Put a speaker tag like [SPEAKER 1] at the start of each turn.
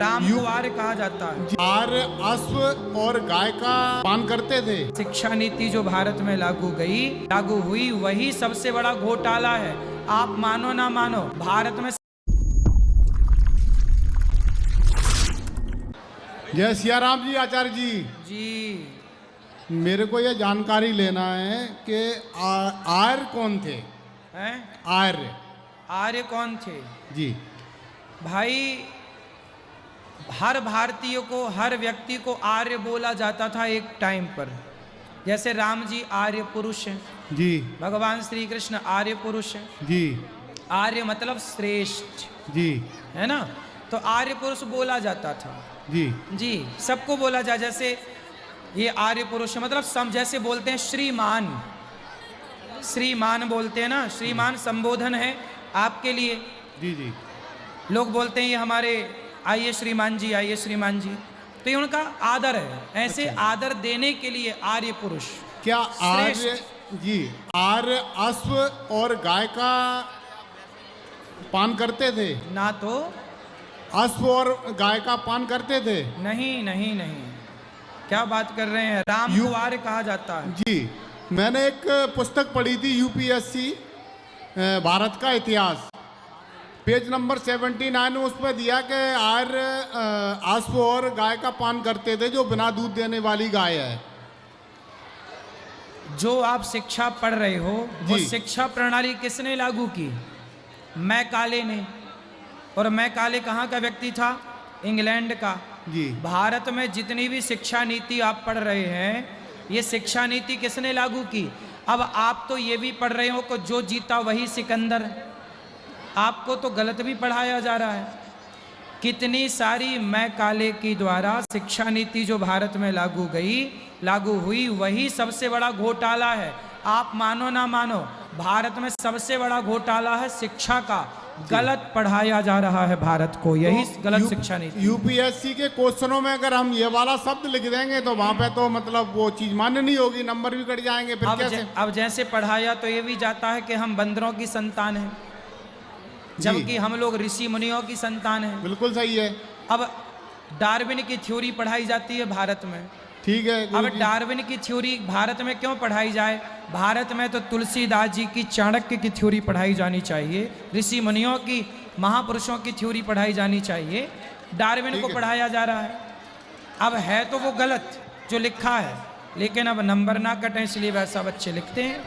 [SPEAKER 1] राम को आर्य कहा जाता है।
[SPEAKER 2] आर्य अश्व और गाय का पान करते थे।
[SPEAKER 1] शिक्षा नीति जो भारत में लागू हुई वही सबसे बड़ा घोटाला है। आप मानो ना मानो, भारत में
[SPEAKER 2] जय सिया राम जी। आचार्य जी,
[SPEAKER 1] जी
[SPEAKER 2] मेरे को यह जानकारी लेना है कि आर्य कौन थे?
[SPEAKER 1] हैं?
[SPEAKER 2] आर्य
[SPEAKER 1] आर्य कौन थे?
[SPEAKER 2] जी
[SPEAKER 1] भाई, हर भारतीय को, हर व्यक्ति को आर्य बोला जाता था एक टाइम पर। जैसे राम जी आर्य पुरुष हैं,
[SPEAKER 2] जी
[SPEAKER 1] भगवान श्री कृष्ण आर्य पुरुष हैं।
[SPEAKER 2] जी
[SPEAKER 1] आर्य मतलब श्रेष्ठ,
[SPEAKER 2] जी
[SPEAKER 1] है ना? तो आर्य पुरुष बोला जाता था।
[SPEAKER 2] जी
[SPEAKER 1] जी, सबको बोला जाए। जैसे ये आर्य पुरुष है, मतलब जैसे बोलते हैं श्रीमान, श्रीमान बोलते हैं ना, श्रीमान संबोधन है आपके लिए।
[SPEAKER 2] जी जी
[SPEAKER 1] लोग बोलते हैं ये हमारे, आइए श्रीमान जी, आइए श्रीमान जी, तो ये उनका आदर है। ऐसे
[SPEAKER 2] अच्छा।
[SPEAKER 1] आदर देने के लिए आर्य पुरुष।
[SPEAKER 2] क्या आर्य
[SPEAKER 1] श्रेष्ठ।
[SPEAKER 2] जी आर्य अश्व और गाय का पान करते थे?
[SPEAKER 1] ना तो
[SPEAKER 2] अश्व और गाय का पान करते थे?
[SPEAKER 1] नहीं नहीं नहीं, क्या बात कर रहे हैं? राम को आर्य कहा जाता है।
[SPEAKER 2] जी, मैंने एक पुस्तक पढ़ी थी, यूपीएससी भारत का इतिहास, पेज नंबर 79, उसमें दिया कि आर्य अश्व और गाय का पान करते थे, जो बिना दूध देने वाली गाय है।
[SPEAKER 1] जो आप शिक्षा पढ़ रहे हो, वो
[SPEAKER 2] जी।
[SPEAKER 1] शिक्षा प्रणाली किसने लागू की? मैकाले ने। और मैकाले कहाँ का व्यक्ति था? इंग्लैंड का।
[SPEAKER 2] जी
[SPEAKER 1] भारत में जितनी भी शिक्षा नीति आप पढ़ रहे हैं, ये शिक्षा नीति किसने लागू की? अब आप तो ये भी पढ़ रहे हो कि जो जीता वही सिकंदर। आपको तो गलत भी पढ़ाया जा रहा है। कितनी सारी मैकाले की द्वारा शिक्षा नीति जो भारत में लागू हुई वही सबसे बड़ा घोटाला है। आप मानो ना मानो, भारत में सबसे बड़ा घोटाला है शिक्षा का। गलत पढ़ाया जा रहा है भारत को, यही गलत शिक्षा नीति।
[SPEAKER 2] यूपीएससी के क्वेश्चनों में अगर हम ये वाला शब्द लिख देंगे तो वहां पे तो मतलब वो चीज मान्य नहीं होगी, नंबर भी कट जाएंगे। फिर कैसे?
[SPEAKER 1] अब जैसे पढ़ाया तो ये भी जाता है कि हम बंदरों की संतान हैं, जबकि हम लोग ऋषि मुनियों की संतान हैं।
[SPEAKER 2] बिल्कुल सही है।
[SPEAKER 1] अब डार्विन की थ्योरी पढ़ाई जाती है भारत में।
[SPEAKER 2] ठीक है।
[SPEAKER 1] अब डार्विन की थ्योरी भारत में क्यों पढ़ाई जाए? भारत में तो तुलसीदास जी की चाणक्य की थ्योरी पढ़ाई जानी चाहिए, ऋषि मुनियों की, महापुरुषों की थ्योरी पढ़ाई जानी चाहिए। डार्विन को पढ़ाया जा रहा है। अब है तो वो गलत जो लिखा है, लेकिन अब नंबर ना कटें इसलिए वैसा बच्चे लिखते हैं।